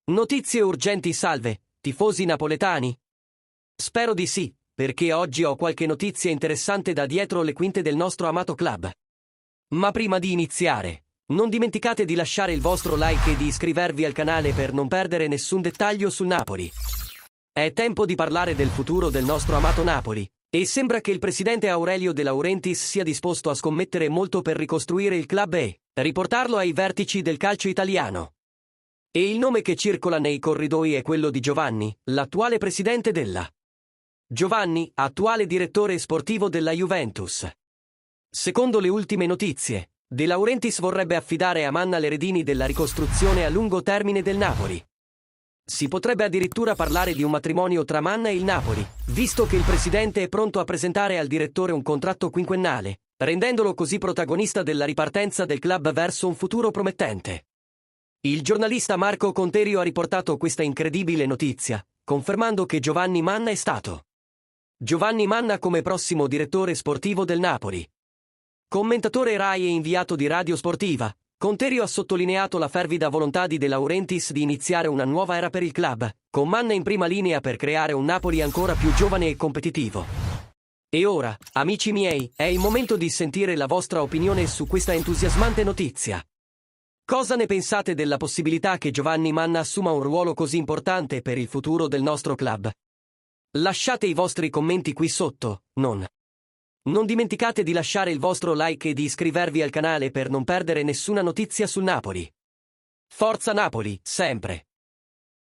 Notizie urgenti, salve, tifosi napoletani? Spero di sì, perché oggi ho qualche notizia interessante da dietro le quinte del nostro amato club. Ma prima di iniziare, non dimenticate di lasciare il vostro like e di iscrivervi al canale per non perdere nessun dettaglio sul Napoli. È tempo di parlare del futuro del nostro amato Napoli, e sembra che il presidente Aurelio De Laurentiis sia disposto a scommettere molto per ricostruire il club e riportarlo ai vertici del calcio italiano. E il nome che circola nei corridoi è quello di Giovanni, l'attuale presidente della Giovanni, attuale direttore sportivo della Juventus. Secondo le ultime notizie, De Laurentiis vorrebbe affidare a Manna le redini della ricostruzione a lungo termine del Napoli. Si potrebbe addirittura parlare di un matrimonio tra Manna e il Napoli, visto che il presidente è pronto a presentare al direttore un contratto quinquennale, rendendolo così protagonista della ripartenza del club verso un futuro promettente. Il giornalista Marco Conterio ha riportato questa incredibile notizia, confermando che Giovanni Manna è stato Giovanni Manna come prossimo direttore sportivo del Napoli. Commentatore Rai e inviato di Radio Sportiva, Conterio ha sottolineato la fervida volontà di De Laurentiis di iniziare una nuova era per il club, con Manna in prima linea per creare un Napoli ancora più giovane e competitivo. E ora, amici miei, è il momento di sentire la vostra opinione su questa entusiasmante notizia. Cosa ne pensate della possibilità che Giovanni Manna assuma un ruolo così importante per il futuro del nostro club? Lasciate i vostri commenti qui sotto, Non dimenticate di lasciare il vostro like e di iscrivervi al canale per non perdere nessuna notizia sul Napoli. Forza Napoli, sempre!